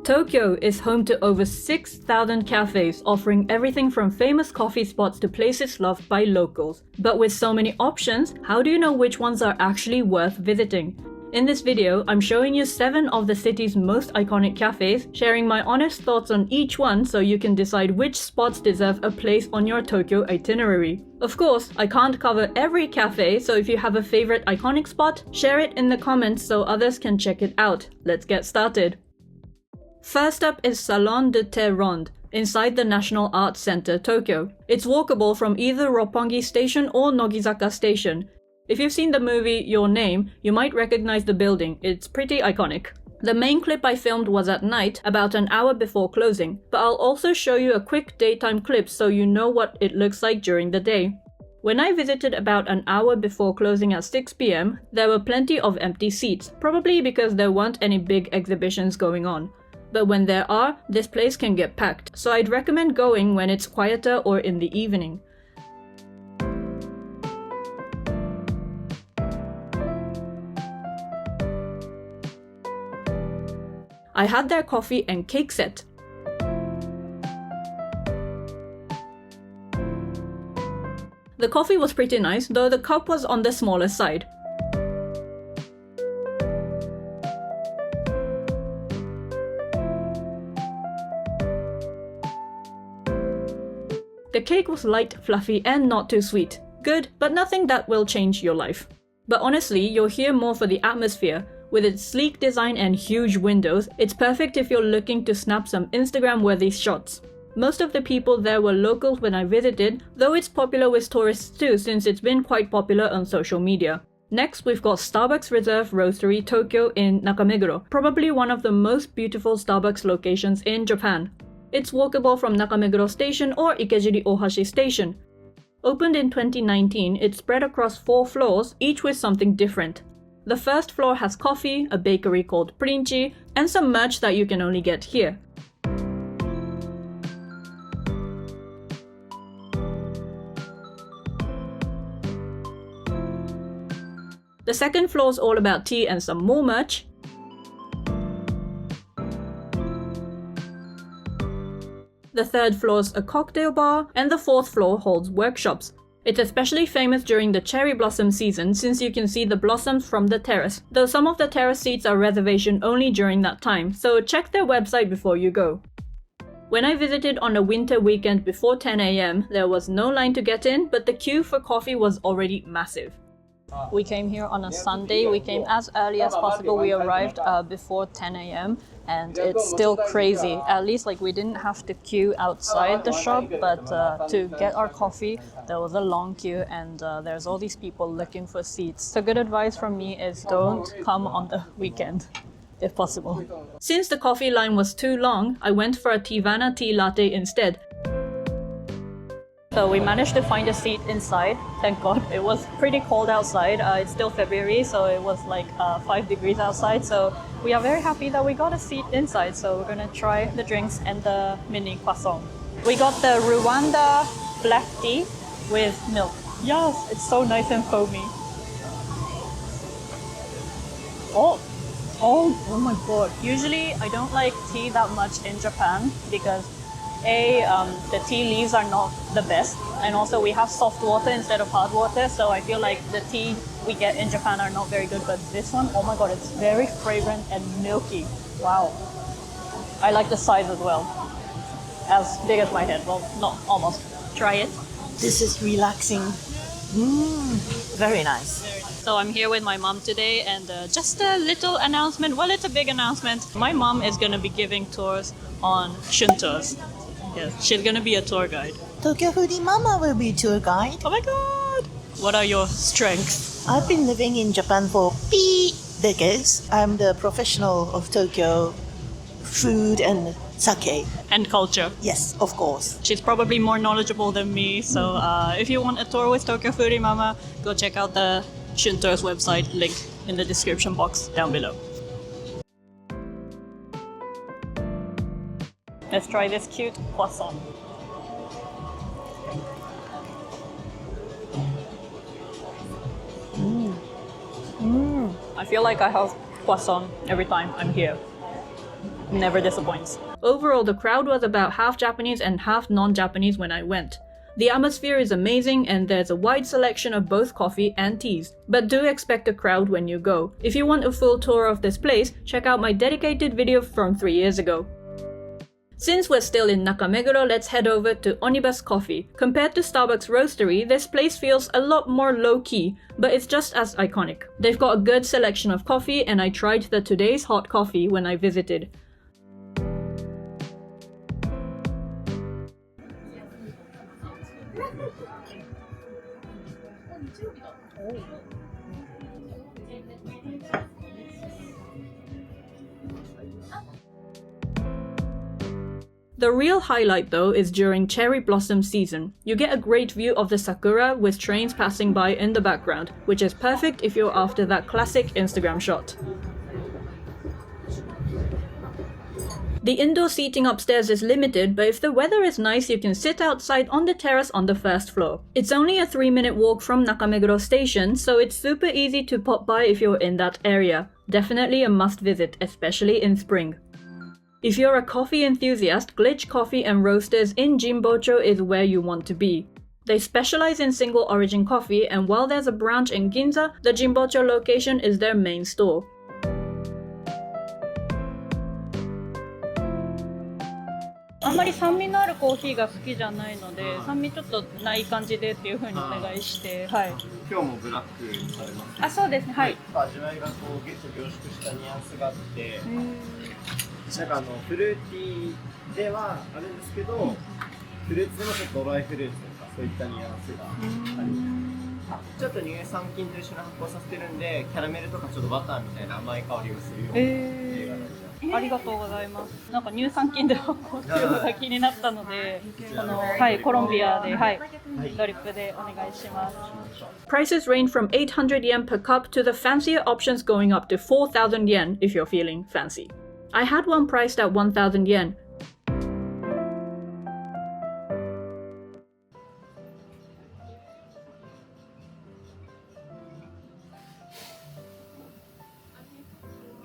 Tokyo is home to over 6,000 cafes, offering everything from famous coffee spots to places loved by locals. But with so many options, how do you know which ones are actually worth visiting? In this video, I'm showing you 7 of the city's most iconic cafes, sharing my honest thoughts on each one so you can decide which spots deserve a place on your Tokyo itinerary. Of course, I can't cover every cafe, so if you have a favorite iconic spot, share it in the comments so others can check it out. Let's get started. First up is Salon de The ROND, inside the National Arts Center, Tokyo. It's walkable from either Roppongi Station or Nogizaka Station. If you've seen the movie Your Name, you might recognize the building. It's pretty iconic. The main clip I filmed was at night, about an hour before closing, but I'll also show you a quick daytime clip so you know what it looks like during the day. When I visited about an hour before closing at 6 PM, there were plenty of empty seats, probably because there weren't any big exhibitions going on. But when there are, this place can get packed, so I'd recommend going when it's quieter or in the evening. I had their coffee and cake set. The coffee was pretty nice, though the cup was on the smaller side. The cake was light, fluffy, and not too sweet. Good, but nothing that will change your life. But honestly, you're here more for the atmosphere. With its sleek design and huge windows, it's perfect if you're looking to snap some Instagram-worthy shots. Most of the people there were locals when I visited, though it's popular with tourists too since it's been quite popular on social media. Next, we've got Starbucks Reserve Roastery Tokyo in Nakameguro, probably one of the most beautiful Starbucks locations in Japan. It's walkable from Nakameguro Station or Ikejiri Ohashi Station. Opened in 2019, it's spread across 4 floors, each with something different. The first floor has coffee, a bakery called Princi, and some merch that you can only get here. The second floor is all about tea and some more merch. The third floor is a cocktail bar, and the fourth floor holds workshops. It's especially famous during the cherry blossom season since you can see the blossoms from the terrace, though some of the terrace seats are reservation only during that time, so check their website before you go. When I visited on a winter weekend before 10 AM, there was no line to get in, but the queue for coffee was already massive. We came here on a Sunday. We came as early as possible. We arrived before 10 AM and it's still crazy. At least we didn't have to queue outside the shop, but to get our coffee there was a long queue and there's all these people looking for seats. So good advice from me is don't come on the weekend if possible. Since the coffee line was too long, I went for a Tivana tea latte instead. So we managed to find a seat inside, thank God. It was pretty cold outside. It's still February, so it was 5 degrees outside. So we are very happy that we got a seat inside. So we're gonna try the drinks and the mini croissant. We got the Rwanda black tea with milk. Yes, it's so nice and foamy. Oh my God. Usually I don't like tea that much in Japan because the tea leaves are not the best, and also we have soft water instead of hard water, so I feel like the tea we get in Japan are not very good, but this one, oh my God, it's very fragrant and milky. Wow. I like the size as well. As big as my head. Well, not almost. Try it. This is relaxing. Very nice. So I'm here with my mom today, and just a little announcement. Well, it's a big announcement. My mom is going to be giving tours on Shuntours. Yes, she's gonna be a tour guide. Tokyo Foodie Mama will be tour guide. Oh my God! What are your strengths? I've been living in Japan for decades. I'm the professional of Tokyo food and sake. And culture. Yes, of course. She's probably more knowledgeable than me, so if you want a tour with Tokyo Foodie Mama, go check out the Shuntours website, link in the description box down below. Let's try this cute croissant. I feel like I have croissant every time I'm here. never disappoints. Overall, the crowd was about half Japanese and half non-Japanese when I went. The atmosphere is amazing and there's a wide selection of both coffee and teas. But do expect a crowd when you go. If you want a full tour of this place, check out my dedicated video from 3 years ago. Since we're still in Nakameguro, let's head over to Onibus Coffee. Compared to Starbucks Roastery, this place feels a lot more low-key, but it's just as iconic. They've got a good selection of coffee and I tried the Today's Hot Coffee when I visited. The real highlight though is during cherry blossom season. You get a great view of the sakura with trains passing by in the background, which is perfect if you're after that classic Instagram shot. The indoor seating upstairs is limited, but if the weather is nice you can sit outside on the terrace on the first floor. It's only a 3-minute walk from Nakameguro station, so it's super easy to pop by if you're in that area. Definitely a must visit, especially in spring. If you're a coffee enthusiast, Glitch Coffee and Roasters in Jimbocho is where you want to be. They specialize in single origin coffee, and while there's a branch in Ginza, the Jimbocho location is their main store.あんまり酸味のあるコーヒーが好きじゃないので、酸味ちょっとない感じでっていう風にお願いして、はい。今日もブラックにされます。あ、そうですね、はい。味わいがこうギュッと凝縮したニュアンスがあって、なんかフルーティーではあるんですけど、フルーツでもちょっとドライフルーツとかそういったニュアンスがあります。ちょっと乳酸菌と一緒に発酵させてるんで、キャラメルとかちょっとバターみたいな甘い香りがするような映画なんです。ありがとうございます。なんか乳酸菌で発酵っていうのが気になったので、はい、コロンビアで、はい、ドリップでお願いします。Prices range from 800 yen per cup to the fancier options going up to 4,000 yen if you're feeling fancy. I had one priced at 1,000 yen.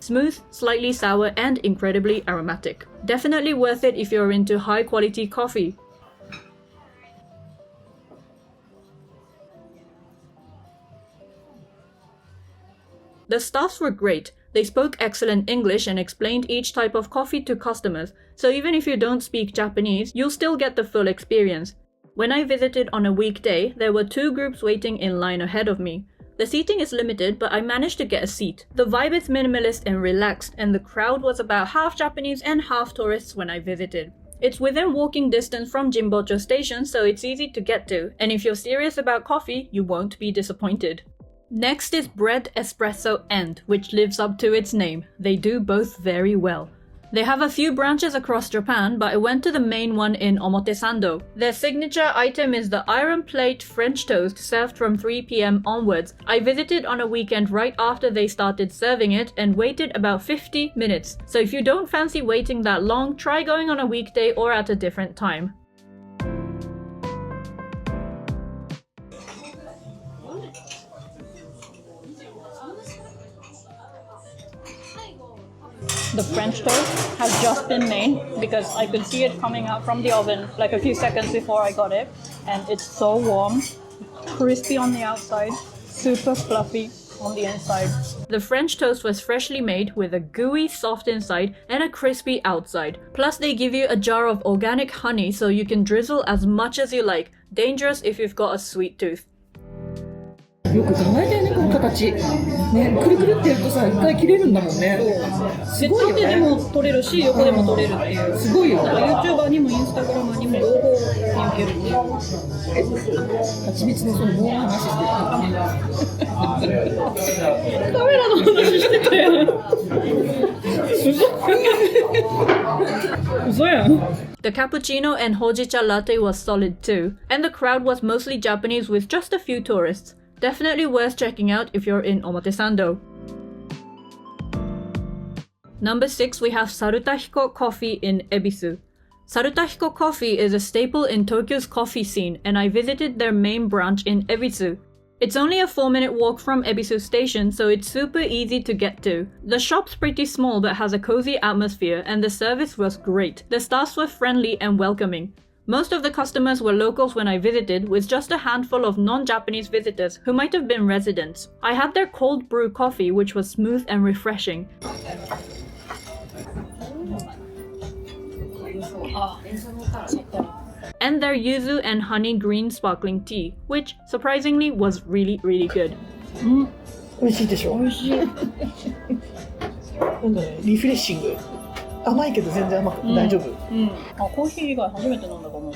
Smooth, slightly sour, and incredibly aromatic. Definitely worth it if you're into high-quality coffee. The staffs were great. They spoke excellent English and explained each type of coffee to customers, so even if you don't speak Japanese, you'll still get the full experience. When I visited on a weekday, there were 2 groups waiting in line ahead of me. The seating is limited, but I managed to get a seat. The vibe is minimalist and relaxed, and the crowd was about half Japanese and half tourists when I visited. It's within walking distance from Jimbocho Station, so it's easy to get to, and if you're serious about coffee, you won't be disappointed. Next is Bread, Espresso, and, which lives up to its name. They do both very well. They have a few branches across Japan, but I went to the main one in Omotesando. Their signature item is the iron plate French toast served from 3 p.m. onwards. I visited on a weekend right after they started serving it and waited about 50 minutes. So if you don't fancy waiting that long, try going on a weekday or at a different time. The French toast has just been made because I could see it coming out from the oven like a few seconds before I got it, and it's so warm, crispy on the outside, super fluffy on the inside. The French toast was freshly made with a gooey soft inside and a crispy outside. Plus they give you a jar of organic honey so you can drizzle as much as you like. Dangerous if you've got a sweet tooth. よく考えたよね、この形。ね、くるくるってやるとさ、一回切れるんだもんね。すごいよね。縦でも取れるし、横でも取れるっていう。すごいよね。YouTuber にも Instagram にも両方に受けるっていう。蜂蜜のその棒の話してる。カメラの話してたよ。嘘やん。The cappuccino and hojicha latte was solid too, and the crowd was mostly Japanese with just a few tourists. Definitely worth checking out if you're in Omotesando. Number 6, we have Sarutahiko Coffee in Ebisu. Sarutahiko Coffee is a staple in Tokyo's coffee scene, and I visited their main branch in Ebisu. It's only a 4-minute walk from Ebisu Station, so it's super easy to get to. The shop's pretty small but has a cozy atmosphere, and the service was great. The staffs were friendly and welcoming. Most of the customers were locals when I visited, with just a handful of non-Japanese visitors who might have been residents. I had their cold brew coffee, which was smooth and refreshing. And their yuzu and honey green sparkling tea, which surprisingly was really good. 美味しいでしょ。美味しい。なんだね、リフレッシング。甘いけど全然甘く大丈夫。あ、コーヒー以外初めて飲んだかも。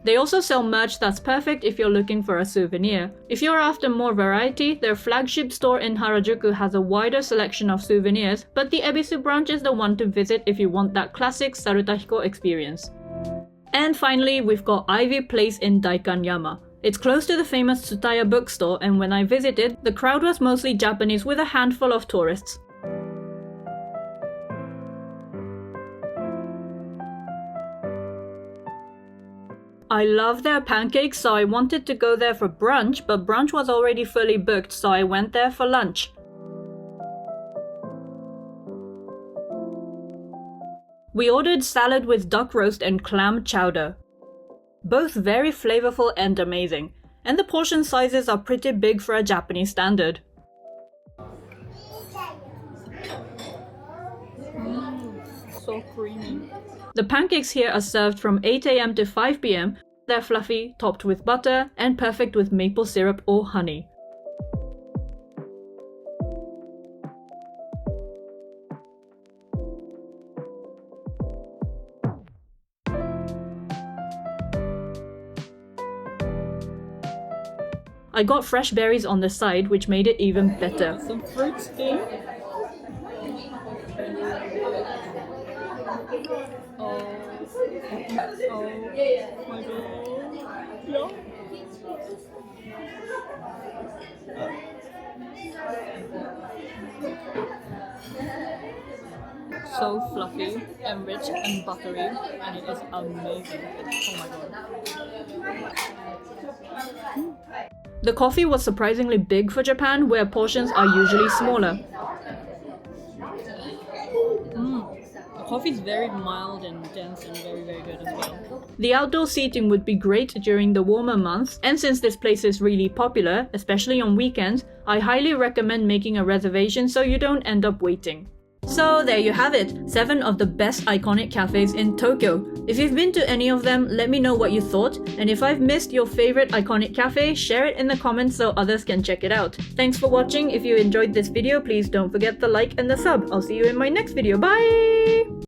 They also sell merch that's perfect if you're looking for a souvenir. If you're after more variety, their flagship store in Harajuku has a wider selection of souvenirs, but the Ebisu branch is the one to visit if you want that classic Sarutahiko experience. And finally, we've got Ivy Place in Daikanyama. It's close to the famous Tsutaya bookstore, and when I visited, the crowd was mostly Japanese with a handful of tourists. I love their pancakes, so I wanted to go there for brunch, but brunch was already fully booked, so I went there for lunch. We ordered salad with duck roast and clam chowder. Both very flavorful and amazing, and the portion sizes are pretty big for a Japanese standard. So creamy. The pancakes here are served from 8 AM to 5 PM. They're fluffy, topped with butter, and perfect with maple syrup or honey. I got fresh berries on the side, which made it even better. Some fruit steam. So fluffy and rich and buttery, and it is amazing. Oh my god. The coffee was surprisingly big for Japan, where portions are usually smaller. The coffee is very mild and dense and very good as well. The outdoor seating would be great during the warmer months, and since this place is really popular, especially on weekends, I highly recommend making a reservation so you don't end up waiting. So there you have it, 7 of the best iconic cafes in Tokyo. If you've been to any of them, let me know what you thought, and if I've missed your favorite iconic cafe, share it in the comments so others can check it out. Thanks for watching. If you enjoyed this video, please don't forget the like and the sub. I'll see you in my next video. Bye!